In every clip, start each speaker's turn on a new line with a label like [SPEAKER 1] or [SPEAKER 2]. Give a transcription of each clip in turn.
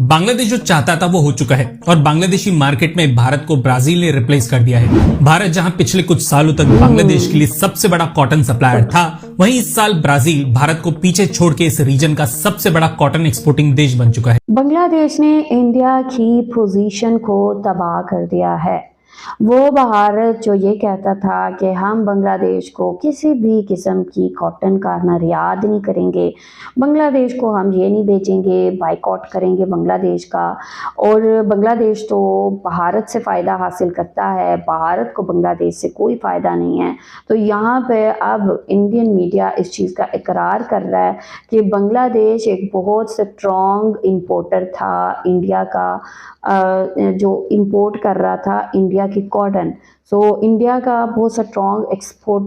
[SPEAKER 1] बांग्लादेश जो चाहता था वो हो चुका है और बांग्लादेशी मार्केट में भारत को ब्राजील ने रिप्लेस कर दिया है। भारत जहां पिछले कुछ सालों तक बांग्लादेश के लिए सबसे बड़ा कॉटन सप्लायर था, वहीं इस साल ब्राजील भारत को पीछे छोड़ के इस रीजन का सबसे बड़ा कॉटन एक्सपोर्टिंग देश बन चुका है।
[SPEAKER 2] बांग्लादेश ने इंडिया की पोजीशन को तबाह कर दिया है। वो भारत जो ये कहता था कि हम बांग्लादेश को किसी भी किस्म की कॉटन का निर्यात नहीं करेंगे, बांग्लादेश को हम ये नहीं बेचेंगे, बाइकआउट करेंगे बांग्लादेश का। और बांग्लादेश तो भारत से फ़ायदा हासिल करता है, भारत को बांग्लादेश से कोई फ़ायदा नहीं है। तो यहाँ पे अब इंडियन मीडिया इस चीज़ का इकरार कर रहा है कि बांग्लादेश एक बहुत स्ट्रॉन्ग इंपोर्टर था इंडिया का, जो इंपोर्ट कर रहा था इंडिया की कॉटन। सो इंडिया का बहुत स्ट्रॉन्ग एक्सपोर्ट,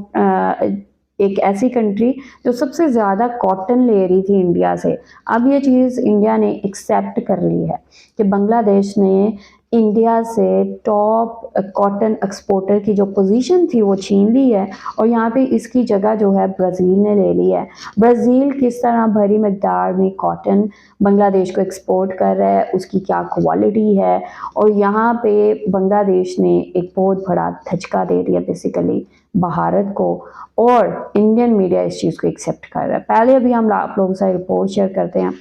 [SPEAKER 2] एक ऐसी कंट्री जो सबसे ज़्यादा कॉटन ले रही थी इंडिया से। अब ये चीज़ इंडिया ने एक्सेप्ट कर ली है कि बांग्लादेश ने इंडिया से टॉप कॉटन एक्सपोर्टर की जो पोजीशन थी वो छीन ली है और यहाँ पे इसकी जगह जो है ब्राज़ील ने ले ली है। ब्राज़ील किस तरह भरी मकदार में कॉटन बांग्लादेश को एक्सपोर्ट कर रहा है, उसकी क्या क्वालिटी है, और यहाँ पे बांग्लादेश ने एक बहुत बड़ा धचका दे दिया बेसिकली भारत को, और इंडियन मीडिया इस चीज़ को एक्सेप्ट कर रहा है। पहले अभी हम आप लोगों से रिपोर्ट शेयर करते हैं।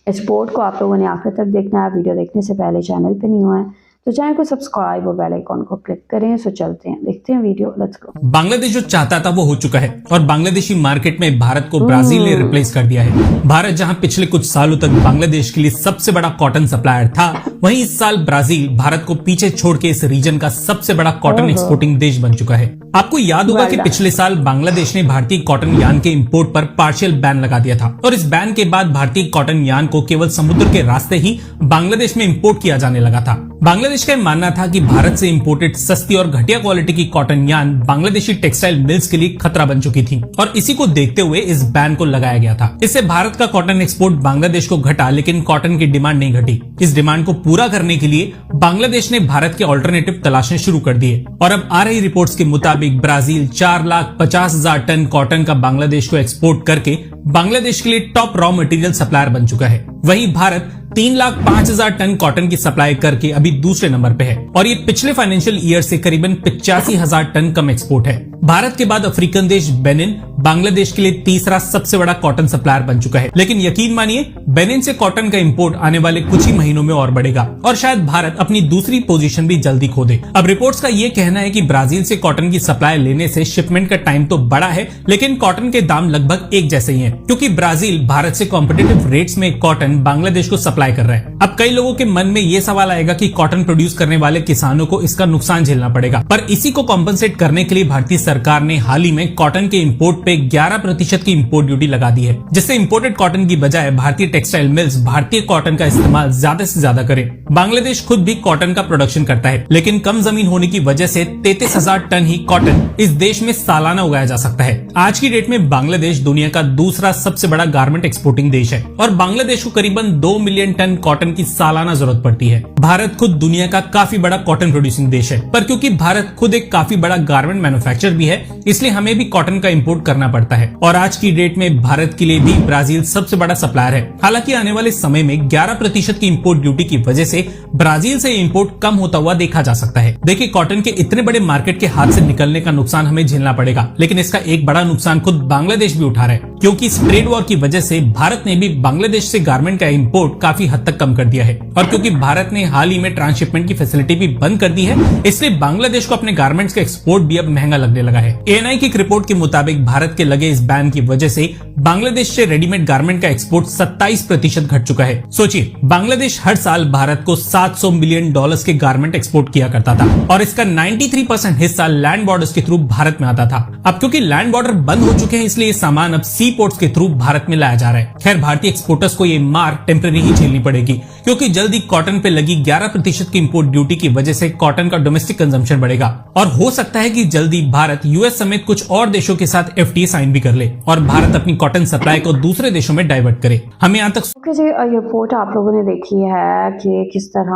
[SPEAKER 2] इस रिपोर्ट को आप लोगों ने आखिर तक देखना है। वीडियो देखने से पहले चैनल पे नहीं हुआ है तो चैनल को सब्सक्राइब और बेल आइकॉन को क्लिक करें। सो चलते हैं, देखते हैं वीडियो, लेट्स गो।
[SPEAKER 1] बांग्लादेश जो चाहता था वो हो चुका है और बांग्लादेशी मार्केट में भारत को ब्राजील ने रिप्लेस कर दिया है। भारत जहां पिछले कुछ सालों तक बांग्लादेश के लिए सबसे बड़ा कॉटन सप्लायर था, वहीं इस साल ब्राजील भारत को पीछे छोड़ के इस रीजन का सबसे बड़ा कॉटन एक्सपोर्टिंग देश बन चुका है। आपको याद होगा कि पिछले साल बांग्लादेश ने भारतीय कॉटन यान के इंपोर्ट पर पार्शियल बैन लगा दिया था और इस बैन के बाद भारतीय कॉटन यान को केवल समुद्र के रास्ते ही बांग्लादेश में इंपोर्ट किया जाने लगा था। बांग्लादेश का मानना था कि भारत से इंपोर्टेड सस्ती और घटिया क्वालिटी की cotton yarn Bangladeshi textile mills के लिए खतरा बन चुकी थी और इसी को देखते हुए इस बैन को लगाया गया था। इससे भारत का कॉटन एक्सपोर्ट बांग्लादेश को घटा, लेकिन कॉटन की डिमांड नहीं घटी। इस डिमांड को पूरा करने के लिए बांग्लादेश ने भारत के ऑल्टरनेटिव तलाशने शुरू कर दिए और अब आ रही रिपोर्ट्स के मुताबिक ब्राजील 4,50,000 टन कॉटन का बांग्लादेश को एक्सपोर्ट करके बांग्लादेश के लिए टॉप रॉ मटेरियल सप्लायर बन चुका है। वहीं भारत 3,05,000 टन कॉटन की सप्लाई करके अभी दूसरे नंबर पे है और ये पिछले फाइनेंशियल ईयर से करीबन 85,000 टन कम एक्सपोर्ट है। भारत के बाद अफ्रीकन देश बेनिन बांग्लादेश के लिए तीसरा सबसे बड़ा कॉटन सप्लायर बन चुका है, लेकिन यकीन मानिए बेनिन से कॉटन का इंपोर्ट आने वाले कुछ ही महीनों में और बढ़ेगा और शायद भारत अपनी दूसरी पोजीशन भी जल्दी खो दे। अब रिपोर्ट्स का ये कहना है कि ब्राजील से कॉटन की सप्लाई लेने से शिपमेंट का टाइम तो बड़ा है, लेकिन कॉटन के दाम लगभग एक जैसे ही है, क्योंकि ब्राजील भारत से कॉम्पिटिटिव रेट्स में कॉटन बांग्लादेश को सप्लाई कर रहा है। अब कई लोगों के मन में ये सवाल आएगा कि कॉटन प्रोड्यूस करने वाले किसानों को इसका नुकसान झेलना पड़ेगा, पर इसी को कॉम्पनसेट करने के लिए भारतीय सरकार ने हाल ही में कॉटन के इंपोर्ट पे 11% की इंपोर्ट ड्यूटी लगा दी है, जिससे इंपोर्टेड कॉटन की बजाय भारतीय टेक्सटाइल मिल्स भारतीय कॉटन का इस्तेमाल ज्यादा से ज्यादा करें। बांग्लादेश खुद भी कॉटन का प्रोडक्शन करता है, लेकिन कम जमीन होने की वजह से 33,000 टन ही कॉटन इस देश में सालाना उगाया जा सकता है। आज की डेट में बांग्लादेश दुनिया का दूसरा सबसे बड़ा गारमेंट एक्सपोर्टिंग देश है और बांग्लादेश को करीबन 2 मिलियन टन कॉटन की सालाना जरूरत पड़ती है। भारत खुद दुनिया का काफी बड़ा कॉटन प्रोड्यूसिंग देश है, पर क्योंकि भारत खुद एक काफी बड़ा गारमेंट मैन्युफैक्चरर भी है, इसलिए हमें भी कॉटन का इंपोर्ट करना पड़ता है और आज की डेट में भारत के लिए भी ब्राजील सबसे बड़ा सप्लायर है। हालांकि आने वाले समय में 11% की इंपोर्ट ड्यूटी की वजह से ब्राजील से इंपोर्ट कम होता हुआ देखा जा सकता है। देखिए, कॉटन के इतने बड़े मार्केट के हाथ से निकलने का नुकसान हमें झेलना पड़ेगा, लेकिन इसका एक बड़ा नुकसान खुद बांग्लादेश भी उठा रहा है, क्योंकि इस ट्रेड वॉर की वजह से भारत ने भी बांग्लादेश से गारमेंट का इंपोर्ट काफी हद तक कम कर दिया है और क्योंकि भारत ने हाल ही में ट्रांसशिपमेंट की फैसिलिटी भी बंद कर दी है, इसलिए बांग्लादेश को अपने गारमेंट्स का एक्सपोर्ट भी अब महंगा लगने लगा है। एएनआई की एक रिपोर्ट के मुताबिक भारत के लगे इस बैन की वजह से बांग्लादेश से रेडीमेड गारमेंट का एक्सपोर्ट 27% घट चुका है। सोचिए, बांग्लादेश हर साल भारत को $700 मिलियन के गारमेंट एक्सपोर्ट किया करता था और इसका 93% हिस्सा लैंड बॉर्डर्स के थ्रू भारत में आता था। अब क्योंकि लैंड बॉर्डर बंद हो चुके हैं, इसलिए ये सामान अब सी पोर्ट्स के थ्रू भारत में लाया जा रहा है। खैर, भारतीय एक्सपोर्टर्स को ये मार टेम्पररी ही झेलनी पड़ेगी, क्योंकि जल्दी कॉटन पे लगी 11% की इंपोर्ट ड्यूटी की वजह से कॉटन का डोमेस्टिक कंजम्पशन बढ़ेगा और हो सकता है कि जल्दी भारत यूएस समेत कुछ और देशों के साथ एफटीए साइन भी कर ले और भारत अपनी कॉटन सप्लाई को दूसरे देशों में डाइवर्ट करे। हमें यहाँ तक
[SPEAKER 2] ये रिपोर्ट आप लोगों ने देखी है कि किस तरह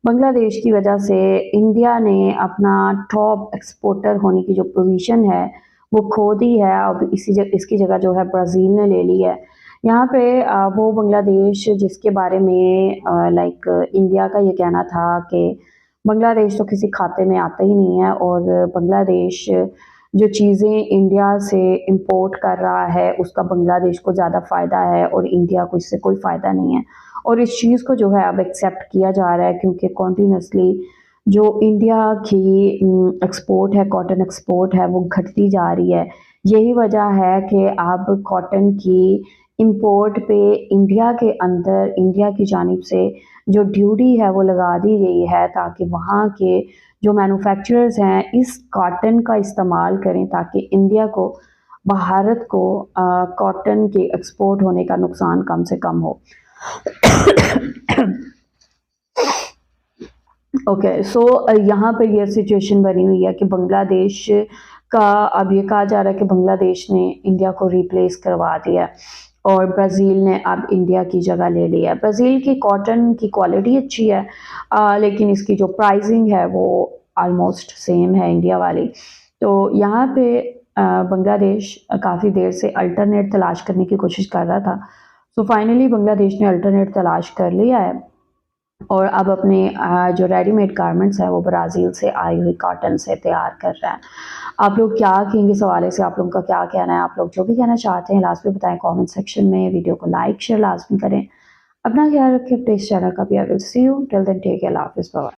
[SPEAKER 2] बांग्लादेश की वजह से इंडिया ने अपना टॉप एक्सपोर्टर होने की जो पोजीशन है वो खो दी है। अब इसकी जगह जो है ब्राज़ील ने ले ली है। यहाँ पे वो बांग्लादेश जिसके बारे में लाइक इंडिया का ये कहना था कि बांग्लादेश तो किसी खाते में आता ही नहीं है और बांग्लादेश जो चीज़ें इंडिया से इंपोर्ट कर रहा है उसका बांग्लादेश को ज़्यादा फ़ायदा है और इंडिया को इससे कोई फ़ायदा नहीं है। और इस चीज़ को जो है अब एक्सेप्ट किया जा रहा है क्योंकि कॉन्टीन्यूसली जो इंडिया की एक्सपोर्ट है, कॉटन एक्सपोर्ट है, वो घटती जा रही है। यही वजह है कि अब कॉटन की इंपोर्ट पे इंडिया के अंदर इंडिया की जानिब से जो ड्यूटी है वो लगा दी गई है ताकि वहाँ के जो मैन्युफैक्चरर्स हैं इस कॉटन का इस्तेमाल करें ताकि इंडिया को, भारत को कॉटन के एक्सपोर्ट होने का नुकसान कम से कम हो। ओके, सो यहाँ पर यह सिचुएशन बनी हुई है कि बांग्लादेश का अब ये कहा जा रहा है कि बांग्लादेश ने इंडिया को रिप्लेस करवा दिया और ब्राज़ील ने अब इंडिया की जगह ले ली है। ब्राज़ील की कॉटन की क्वालिटी अच्छी है लेकिन इसकी जो प्राइसिंग है वो ऑलमोस्ट सेम है इंडिया वाली। तो यहाँ पे बांग्लादेश काफ़ी देर से अल्टरनेट तलाश करने की कोशिश कर रहा था। सो फाइनली बांग्लादेश ने अल्टरनेट तलाश कर लिया है और अब अपने जो रेडीमेड गारमेंट्स हैं वो ब्राज़ील से आई हुई कॉटन से तैयार कर रहा है। आप लोग क्या कहेंगे इस हवाले से, आप लोगों का क्या कहना है? आप लोग जो भी कहना चाहते हैं लास्ट में बताएं कमेंट सेक्शन में। वीडियो को लाइक शेयर लाजमी करें। अपना ख्याल रखें, अपने इस चैनल का भी। I will see you till then, take care, अल्लाह हाफ़िज़, बाय।